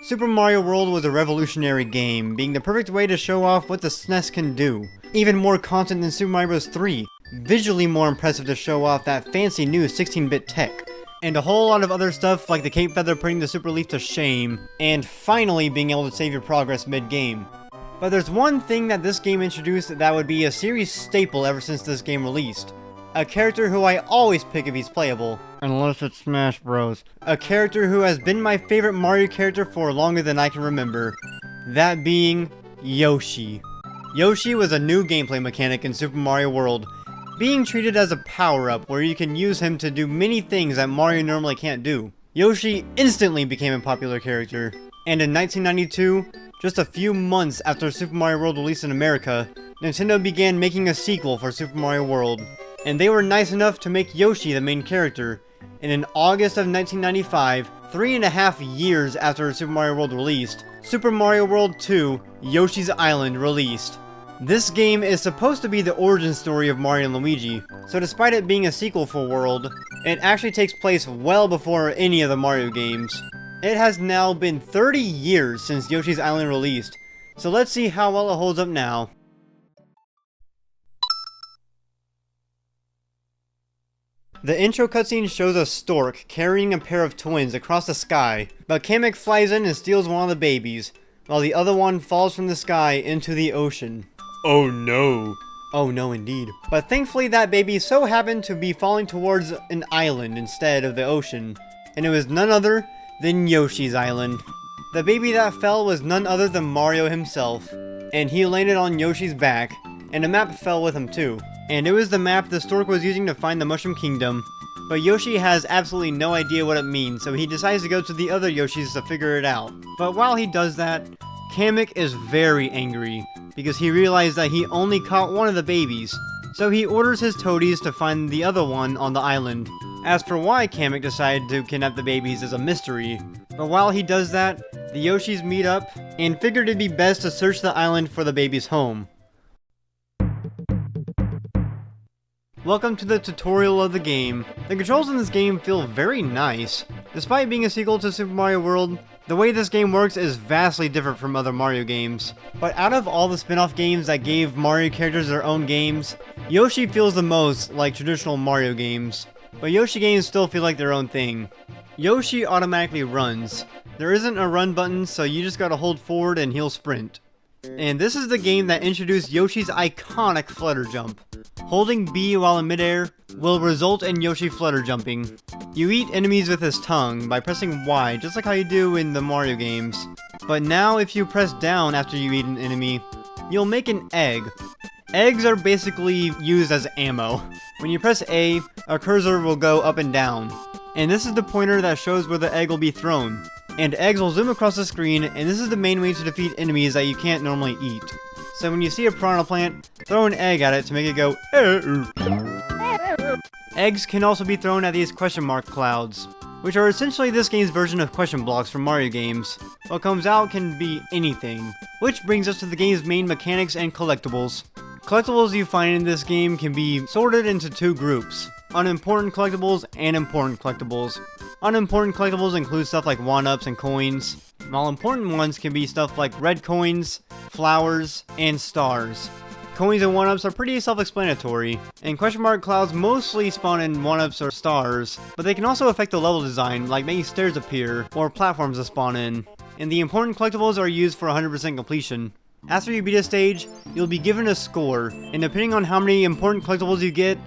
Super Mario World was a revolutionary game, being the perfect way to show off what the SNES can do. Even more content than Super Mario Bros. 3, visually more impressive to show off that fancy new 16-bit tech, and a whole lot of other stuff like the Cape Feather putting the Super Leaf to shame, and finally being able to save your progress mid-game. But there's one thing that this game introduced that would be a series staple ever since this game released. A character who I always pick if he's playable. Unless it's Smash Bros. A character who has been my favorite Mario character for longer than I can remember. That being Yoshi. Yoshi was a new gameplay mechanic in Super Mario World, being treated as a power-up where you can use him to do many things that Mario normally can't do. Yoshi instantly became a popular character, and in 1992, just a few months after Super Mario World released in America, Nintendo began making a sequel for Super Mario World, and they were nice enough to make Yoshi the main character. And in August of 1995, 3.5 years after Super Mario World released, Super Mario World 2: Yoshi's Island released. This game is supposed to be the origin story of Mario and Luigi, so despite it being a sequel for World, it actually takes place well before any of the Mario games. It has now been 30 years since Yoshi's Island released, so let's see how well it holds up now. The intro cutscene shows a stork carrying a pair of twins across the sky, but Kamek flies in and steals one of the babies, while the other one falls from the sky into the ocean. Oh no. Oh no indeed. But thankfully that baby so happened to be falling towards an island instead of the ocean, and it was none other than Yoshi's Island. The baby that fell was none other than Mario himself, and he landed on Yoshi's back, and a map fell with him too. And it was the map the stork was using to find the Mushroom Kingdom, but Yoshi has absolutely no idea what it means, so he decides to go to the other Yoshis to figure it out. But while he does that, Kamek is very angry, because he realized that he only caught one of the babies, so he orders his toadies to find the other one on the island. As for why Kamek decided to kidnap the babies is a mystery, but while he does that, the Yoshis meet up, and figured it'd be best to search the island for the baby's home. Welcome to the tutorial of the game. The controls in this game feel very nice. Despite being a sequel to Super Mario World, the way this game works is vastly different from other Mario games. But out of all the spin-off games that gave Mario characters their own games, Yoshi feels the most like traditional Mario games. But Yoshi games still feel like their own thing. Yoshi automatically runs. There isn't a run button, so you just gotta hold forward and he'll sprint. And this is the game that introduced Yoshi's iconic flutter jump. Holding B while in midair will result in Yoshi flutter jumping. You eat enemies with his tongue by pressing Y, just like how you do in the Mario games. But now if you press down after you eat an enemy, you'll make an egg. Eggs are basically used as ammo. When you press A, a cursor will go up and down. And this is the pointer that shows where the egg will be thrown. And eggs will zoom across the screen, and this is the main way to defeat enemies that you can't normally eat. So when you see a piranha plant, throw an egg at it to make it go Eggs can also be thrown at these question mark clouds, which are essentially this game's version of question blocks from Mario games. What comes out can be anything, which brings us to the game's main mechanics and collectibles. Collectibles you find in this game can be sorted into two groups: unimportant collectibles and important collectibles. Unimportant collectibles include stuff like 1-ups and coins, while important ones can be stuff like red coins, flowers, and stars. Coins and 1-ups are pretty self-explanatory, and question mark clouds mostly spawn in 1-ups or stars, but they can also affect the level design, like making stairs appear, or platforms to spawn in. And the important collectibles are used for 100% completion. After you beat a stage, you'll be given a score, and depending on how many important collectibles you get,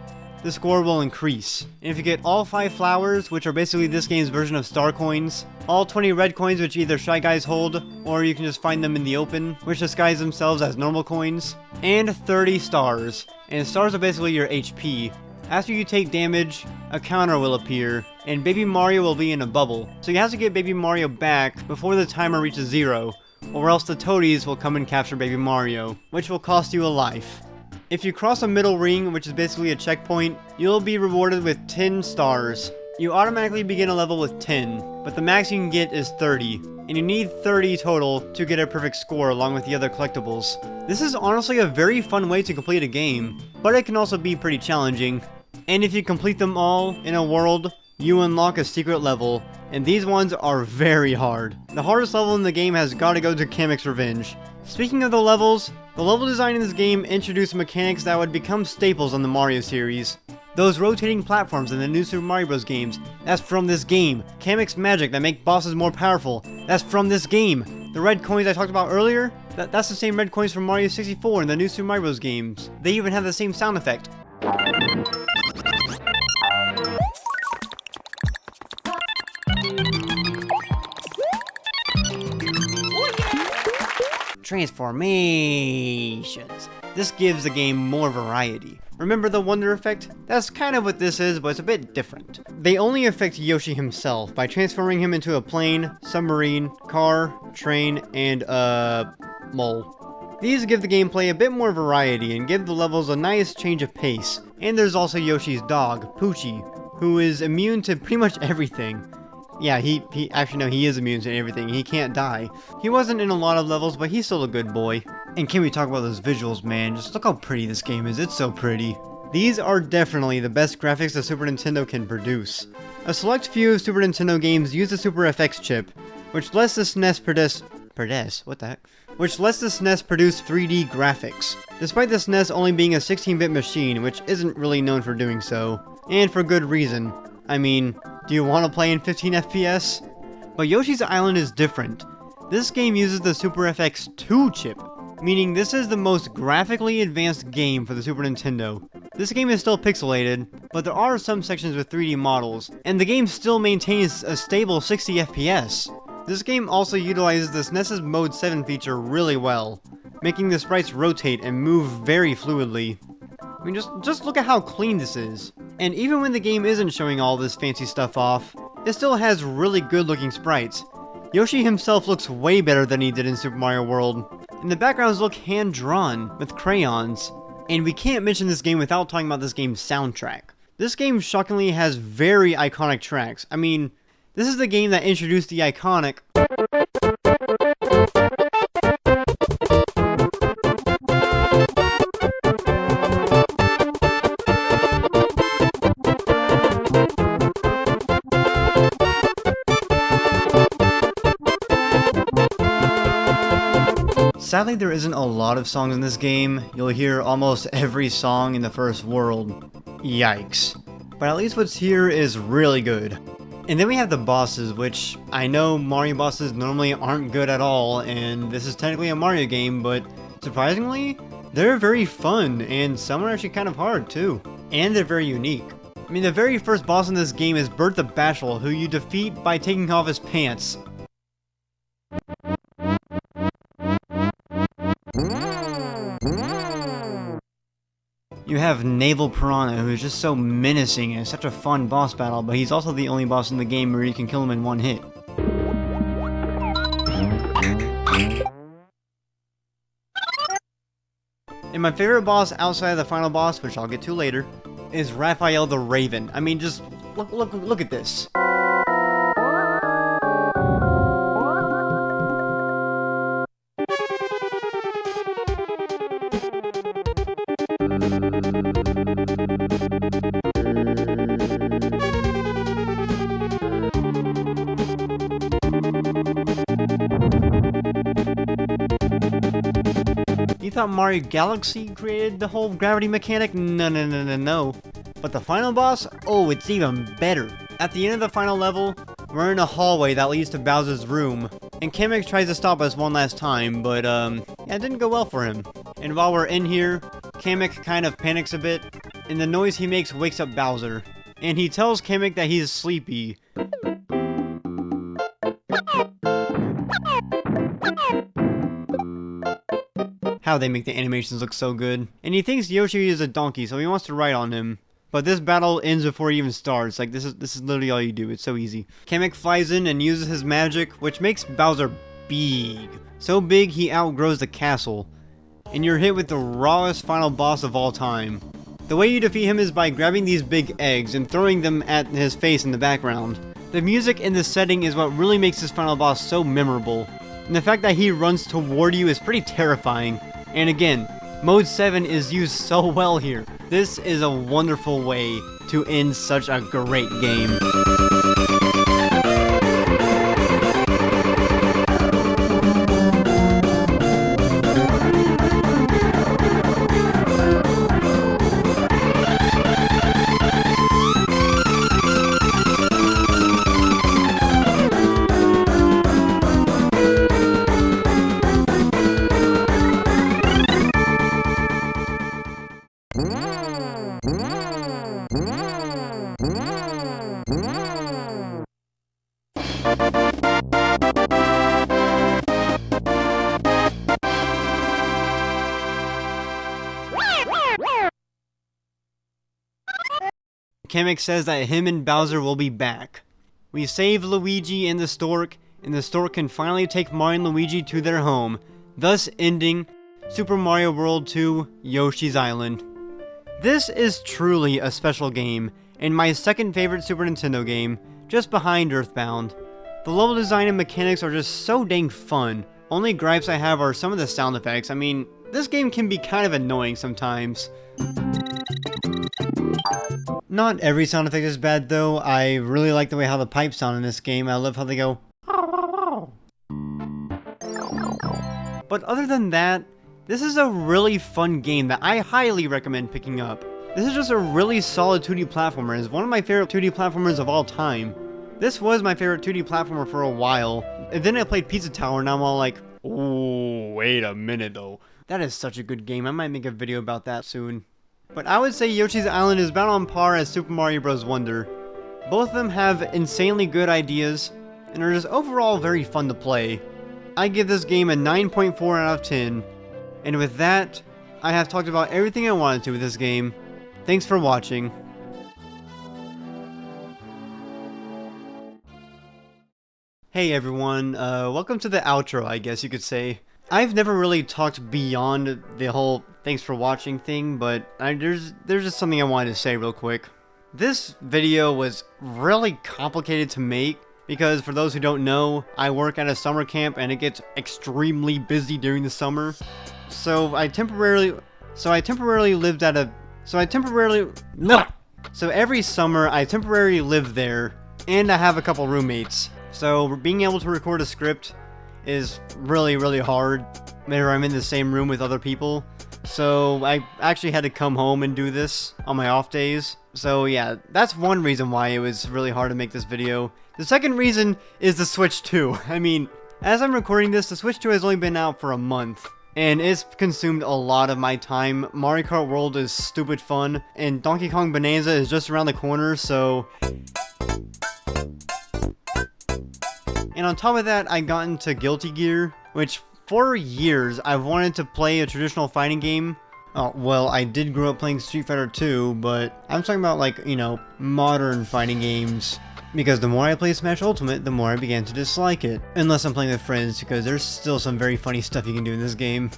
the score will increase. And if you get all 5 flowers, which are basically this game's version of star coins, all 20 red coins, which either Shy Guys hold, or you can just find them in the open, which disguise themselves as normal coins, and 30 stars. And stars are basically your HP. After you take damage, a counter will appear, and Baby Mario will be in a bubble. So you have to get Baby Mario back before the timer reaches 0, or else the toadies will come and capture Baby Mario, which will cost you a life. If you cross a middle ring, which is basically a checkpoint, you'll be rewarded with 10 stars. You automatically begin a level with 10, but the max you can get is 30, and you need 30 total to get a perfect score along with the other collectibles. This is honestly a very fun way to complete a game, but it can also be pretty challenging. And if you complete them all in a world, you unlock a secret level, and these ones are very hard. The hardest level in the game has got to go to Kamek's Revenge. Speaking of the level design in this game introduced mechanics that would become staples on the Mario series. Those rotating platforms in the new Super Mario Bros. Games, that's from this game. Kamek's magic that make bosses more powerful, that's from this game. The red coins I talked about earlier, that's the same red coins from Mario 64 in the new Super Mario Bros. Games. They even have the same sound effect. Transformations. This gives the game more variety. Remember the Wonder Effect? That's kind of what this is, but it's a bit different. They only affect Yoshi himself by transforming him into a plane, submarine, car, train, and mole. These give the gameplay a bit more variety and give the levels a nice change of pace. And there's also Yoshi's dog, Poochie, who is immune to pretty much everything. Yeah, he is immune to everything. He can't die. He wasn't in a lot of levels, but he's still a good boy. And can we talk about those visuals, man? Just look how pretty this game is. It's so pretty. These are definitely the best graphics the Super Nintendo can produce. A select few of Super Nintendo games use the Super FX chip, which lets the SNES produce 3D graphics, despite the SNES only being a 16-bit machine, which isn't really known for doing so. And for good reason. I mean, do you want to play in 15 FPS? But Yoshi's Island is different. This game uses the Super FX2 chip, meaning this is the most graphically advanced game for the Super Nintendo. This game is still pixelated, but there are some sections with 3D models, and the game still maintains a stable 60 FPS. This game also utilizes the SNES's Mode 7 feature really well, making the sprites rotate and move very fluidly. I mean, just look at how clean this is. And even when the game isn't showing all this fancy stuff off, it still has really good looking sprites. Yoshi himself looks way better than he did in Super Mario World. And the backgrounds look hand-drawn with crayons. And we can't mention this game without talking about this game's soundtrack. This game shockingly has very iconic tracks. I mean, this is the game that introduced the iconic Sadly, there isn't a lot of songs in this game. You'll hear almost every song in the first world. Yikes. But at least what's here is really good. And then we have the bosses, which I know Mario bosses normally aren't good at all, and this is technically a Mario game, but surprisingly, they're very fun, and some are actually kind of hard too. And they're very unique. I mean, the very first boss in this game is Bert the Bashful, who you defeat by taking off his pants. You have Naval Piranha, who's just so menacing and such a fun boss battle, but he's also the only boss in the game where you can kill him in one hit. And my favorite boss outside of the final boss, which I'll get to later, is Raphael the Raven. I mean, just look at this. You thought Mario Galaxy created the whole gravity mechanic? No. But the final boss? Oh, it's even better. At the end of the final level, we're in a hallway that leads to Bowser's room. And Kamek tries to stop us one last time, but yeah, it didn't go well for him. And while we're in here, Kamek kind of panics a bit, and the noise he makes wakes up Bowser. And he tells Kamek that he's sleepy. How they make the animations look so good. And he thinks Yoshi is a donkey, so he wants to ride on him. But this battle ends before it even starts. Like, this is literally all you do. It's so easy. Kamek flies in and uses his magic, which makes Bowser big. So big, he outgrows the castle. And you're hit with the rawest final boss of all time. The way you defeat him is by grabbing these big eggs and throwing them at his face in the background. The music in this setting is what really makes this final boss so memorable. And the fact that he runs toward you is pretty terrifying. And again, Mode 7 is used so well here. This is a wonderful way to end such a great game. Kamek says that him and Bowser will be back. We save Luigi and the stork can finally take Mario and Luigi to their home, thus ending Super Mario World 2 Yoshi's Island. This is truly a special game, and my second favorite Super Nintendo game, just behind Earthbound. The level design and mechanics are just so dang fun. Only gripes I have are some of the sound effects. I mean, this game can be kind of annoying sometimes. Not every sound effect is bad though. I really like the way how the pipes sound in this game. I love how they go. But other than that, this is a really fun game that I highly recommend picking up. This is just a really solid 2D platformer. It's one of my favorite 2D platformers of all time. This was my favorite 2D platformer for a while, and then I played Pizza Tower and I'm all like, oh, wait a minute though. That is such a good game. I might make a video about that soon. But I would say Yoshi's Island is about on par as Super Mario Bros. Wonder. Both of them have insanely good ideas, and are just overall very fun to play. I give this game a 9.4 out of 10. And with that, I have talked about everything I wanted to with this game. Thanks for watching. Hey everyone, welcome to the outro, I guess you could say. I've never really talked beyond the whole thanks for watching thing, but there's just something I wanted to say real quick. This video was really complicated to make because for those who don't know, I work at a summer camp and it gets extremely busy during the summer. So every summer I temporarily live there and I have a couple roommates. So being able to record a script is really hard whenever I'm in the same room with other people. So I actually had to come home and do this on my off days. So yeah, that's one reason why it was really hard to make this video. The second reason is the Switch 2. I mean, as I'm recording this, the Switch 2 has only been out for a month. And it's consumed a lot of my time. Mario Kart World is stupid fun. And Donkey Kong Bonanza is just around the corner, so... And on top of that, I got into Guilty Gear, which for years I've wanted to play a traditional fighting game. Oh, well, I did grow up playing Street Fighter 2, but I'm talking about like, you know, modern fighting games. Because the more I play Smash Ultimate, the more I began to dislike it. Unless I'm playing with friends, because there's still some very funny stuff you can do in this game.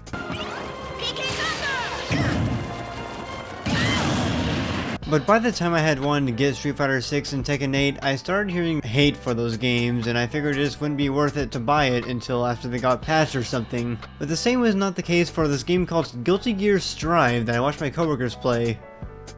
But by the time I had wanted to get Street Fighter 6 and Tekken 8, I started hearing hate for those games, and I figured it just wouldn't be worth it to buy it until after they got patched or something. But the same was not the case for this game called Guilty Gear Strive that I watched my coworkers play.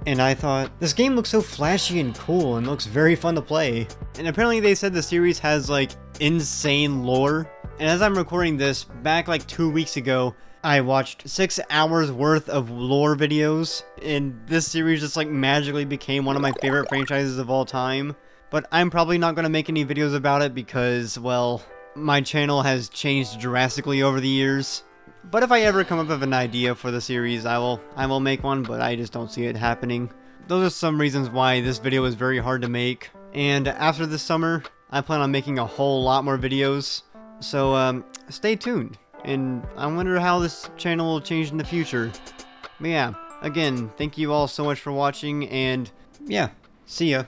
And I thought, this game looks so flashy and cool and looks very fun to play. And apparently they said the series has like insane lore. And as I'm recording this, back like 2 weeks ago, I watched 6 hours worth of lore videos, and this series just like magically became one of my favorite franchises of all time. But I'm probably not going to make any videos about it because, well, my channel has changed drastically over the years. But if I ever come up with an idea for the series, I will make one, but I just don't see it happening. Those are some reasons why this video is very hard to make. And after this summer, I plan on making a whole lot more videos. So, stay tuned. And I wonder how this channel will change in the future. But yeah, again, thank you all so much for watching, and yeah, see ya.